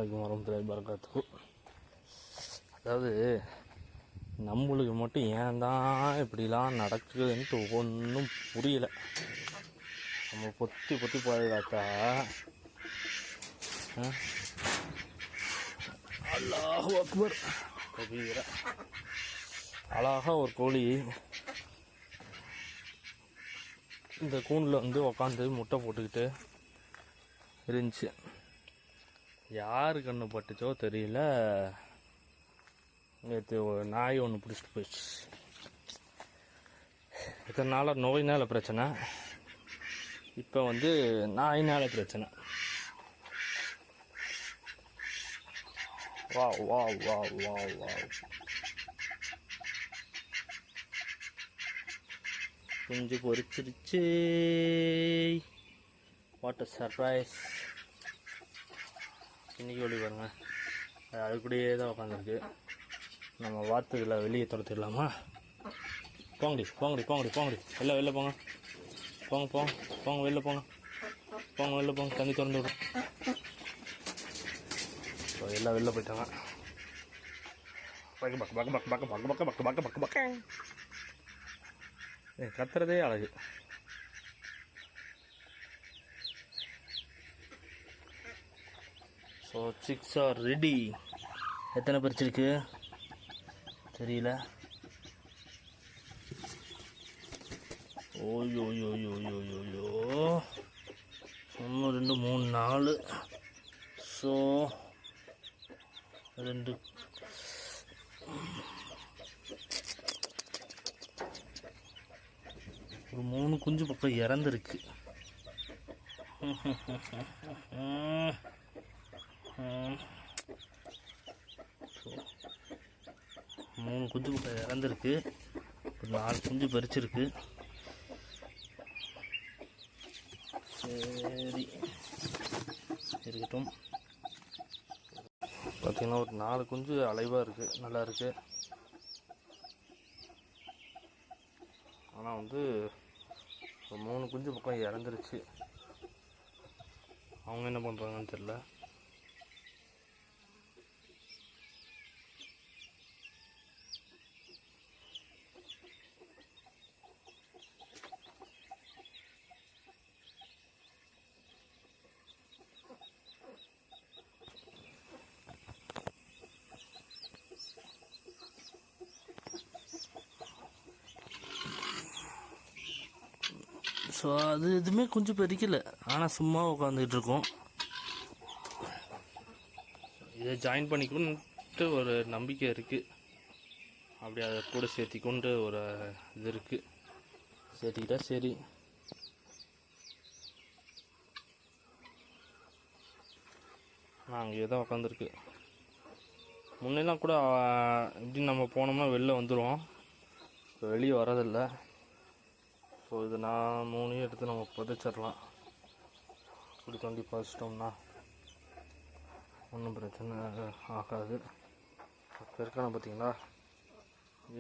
அலைக்கும் வரமத்துல்லாஹி வரகாத்துஹு. அதாவது நம்மளுக்கு மட்டும் ஏன் தான் இப்படிலாம் நடக்குதுன்ட்டு ஒன்றும் புரியலை. நம்ம பொத்தி பொத்தி பாதுகாத்தா அல்லாஹு அக்பர் கபீரா. அழகாக ஒரு கோழி இந்த கூண்டில் வந்து உக்காந்து முட்டை போட்டுக்கிட்டு இருந்துச்சு. யார் கண்ணு பட்டுச்சோ தெரியல, நேற்று நாய் ஒன்று பிடிச்சிட்டு போயிடுச்சு. இத்தனை நாளாக நோயினால் பிரச்சனை, இப்போ வந்து நாயினால் பிரச்சனை. வா வா வா வா வா குஞ்சு பொரிச்சிருச்சு. What a surprise. இன்னைக்கு ஒளி பாருங்க, அது கூடயே தான் உட்காந்துருக்கு. நம்ம வாத்துக்களை வெளியே துரத்திடலாமா? போங்கடி போங்கடி போங்கடி போங்கடி, எல்லாம் வெளில போங்க, போங்க போங்க போங்க, வெளில போங்க, போங்க வெளில போங்க, தண்ணி திறந்து விடும். ஸோ எல்லாம் வெளில போயிட்டாங்க. பக்க பக்க பக்க பக்க பக்க பக்க பக்க பக்க பக்க பக்க கத்துறதே அழகு. So six are ready. எத்தனை பறிச்சிருக்கு தெரியல. ஓயோயோயோயோயோயோ 1 2 3 4. ஸோ 2 ஒரு 3 குஞ்சு பக்கம் இறந்துருக்கு. 3 குஞ்சு பக்கம் இறந்துருக்கு. ஒரு 4 குஞ்சு பறிச்சிருக்கு. சரி இருக்கட்டும். பார்த்தீங்கன்னா ஒரு 4 குஞ்சு அலைவாக இருக்குது, நல்லா இருக்குது. ஆனால் வந்து ஒரு 3 குஞ்சு பக்கம் இறந்துருச்சு. அவங்க என்ன பண்ணுறாங்கன்னு தெரில. ஸோ அது எதுவுமே கொஞ்சம் பறிக்கலை, ஆனால் சும்மா உட்காந்துக்கிட்டு இருக்கோம். இதை ஜாயின் பண்ணிக்கணுன்ட்டு ஒரு நம்பிக்கை இருக்குது. அப்படி அதை கூட சேர்த்திக்கொண்டு ஒரு இது இருக்குது. சேர்த்திக்கிட்டா சரி. நான் அங்கேயே தான் உட்காந்துருக்கு. முன்னெல்லாம் கூட இப்படி நம்ம போனோம்னா வெளில வந்துடுவோம், இப்போ வெளியே வரதில்லை. ஸோ இது நான் 3 எடுத்து நம்ம புதைச்சிடலாம். இப்படி தோண்டி பதிச்சிட்டோம்னா ஒன்றும் பிரச்சனை ஆகாது. பெருக்கான பார்த்தீங்களா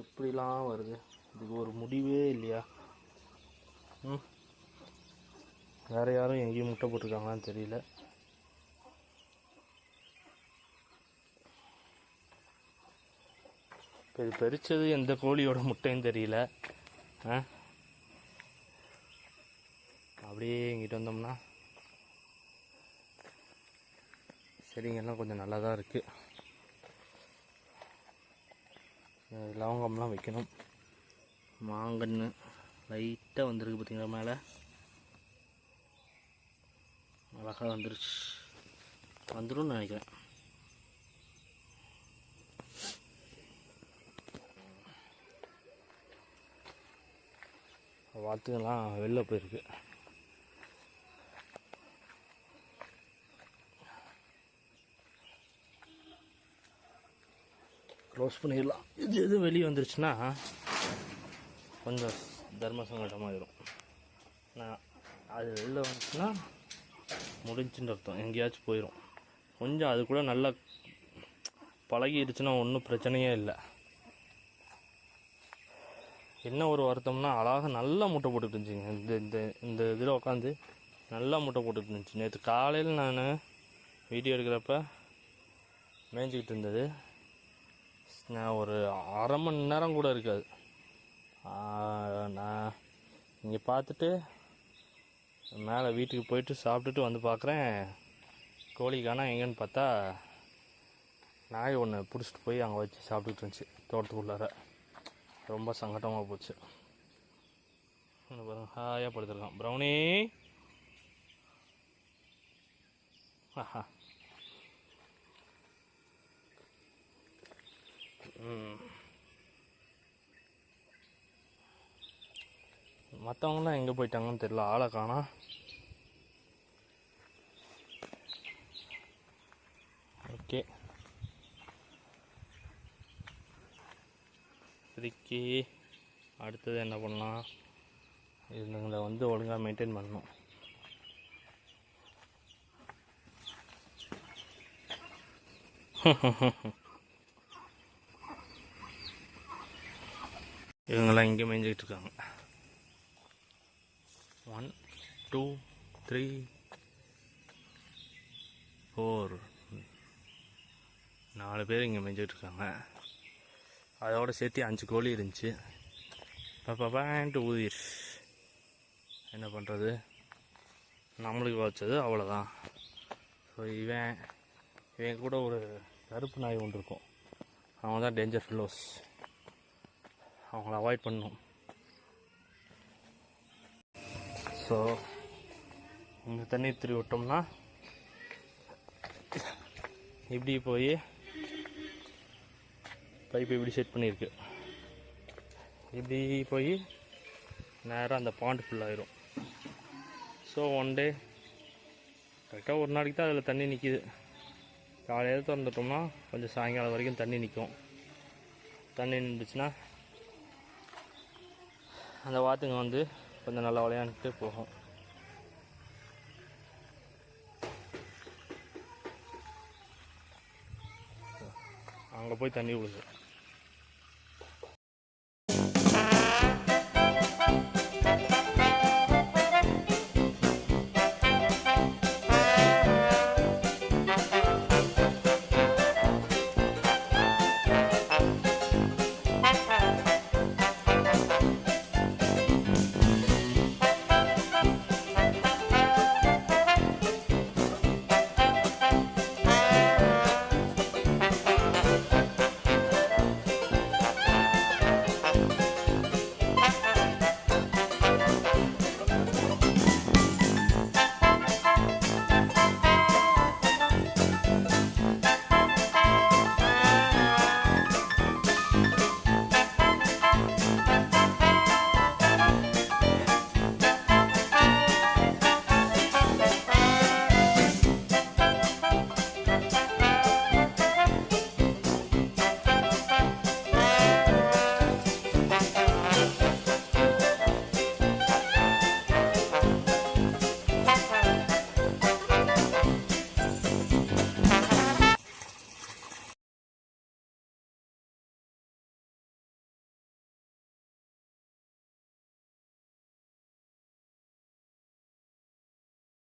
எப்படிலாம் வருது. இதுக்கு ஒரு முடிவே இல்லையா? வேறு யாரும் எங்கேயும் முட்டை போட்டிருக்காங்களான்னு தெரியல. இப்போ இது பறித்தது எந்த கோழியோட முட்டைன்னு தெரியல. அப்படியே இங்கிட்டு வந்தோம்னா செடிங்கெல்லாம் கொஞ்சம் நல்லா தான் இருக்குது. லவங்கம்லாம் வைக்கணும். மாங்கன்று லைட்டாக வந்துருக்கு பார்த்தீங்களா, மேலே அழகாக வந்துருச்சு. வந்துடும் நினைக்கிறேன். வாத்துக்கெல்லாம் வெளில போயிருக்கு. க்ளோஸ் பண்ணிடலாம். இது எதுவும் வெளியே வந்துருச்சுன்னா கொஞ்சம் தர்ம சங்கடமாகிடும். நான் அது வெளில வந்துச்சுன்னா முடிஞ்சுன்னு அர்த்தம், எங்கேயாச்சும் போயிடும். கொஞ்சம் அது கூட நல்லா பழகிடுச்சுன்னா ஒன்றும் பிரச்சனையே இல்லை. என்ன ஒரு வருத்தம்னா அழகாக நல்லா முட்டை போட்டுட்டு இருந்துச்சுங்க. இந்த இந்த இந்த இதில் உட்காந்து நல்லா முட்டை போட்டுட்டு இருந்துச்சு. நேற்று காலையில் நான் வீடியோ எடுக்கிறப்ப மேய்ஞ்சிக்கிட்டு இருந்தது. நான் ஒரு அரை மணி நேரம் கூட இருக்காது. நான் இங்கே பார்த்துட்டு மேலே வீட்டுக்கு போயிட்டு சாப்பிட்டுட்டு வந்து பார்க்குறேன், கோழி காணோம். எங்கேன்னு பார்த்தா நாய் ஒன்று பிடிச்சிட்டு போய் அங்கே வச்சு சாப்பிட்டுட்டு இருந்துச்சு தோட்டத்துக்குள்ளார. ரொம்ப சங்கடமாக போச்சு. பாருங்க, ஹாயாக படுத்துருக்கான் ப்ரௌனி. ஆஹா. மற்றவங்களாம் எங்கே போயிட்டாங்கன்னு தெரியல, ஆளை காணோம். ஓகே, இப்போதைக்கு அடுத்தது என்ன பண்ணலாம், இதுங்களை வந்து ஒழுங்காக மெயின்டைன் பண்ணணும். இவங்கெல்லாம் இங்கே மேய்ஞ்சிக்கிட்டு இருக்காங்க. 1 2 3 4 4 பேர் இங்கே மேய்ஞ்சிக்கிட்டு இருக்காங்க. அதோட சேர்த்து 5 கோழி இருந்துச்சு. பாப்பான்ட்டு ஊதிர். என்ன பண்ணுறது, நம்மளுக்கு வச்சது அவ்வளோதான். ஸோ இவன் கூட ஒரு கருப்பு நாய் ஒன்று இருக்கும். அவங்க தான் டேஞ்சர் ஃபெல்லோஸ். அவங்கள அவாய்ட் பண்ணணும். ஸோ இங்கே தண்ணி திருவி விட்டோம்னா இப்படி போய் பைப்பு இப்படி செட் பண்ணியிருக்கு. இப்படி போய் நேராக அந்த பாண்டு ஃபுல்லாகிடும். ஸோ ஒன் டே கரெக்டாக ஒரு நாளைக்கு தான் அதில் தண்ணி நிற்கிது. காலையில் திறந்துட்டோம்னா கொஞ்சம் சாயங்காலம் வரைக்கும் தண்ணி நிற்கும். தண்ணி நின்றுச்சுன்னா அந்த வாத்துங்க வந்து கொஞ்சம் நல்லா விளையாண்டுட்டு போகும். அங்கே போய் தண்ணி விழுது.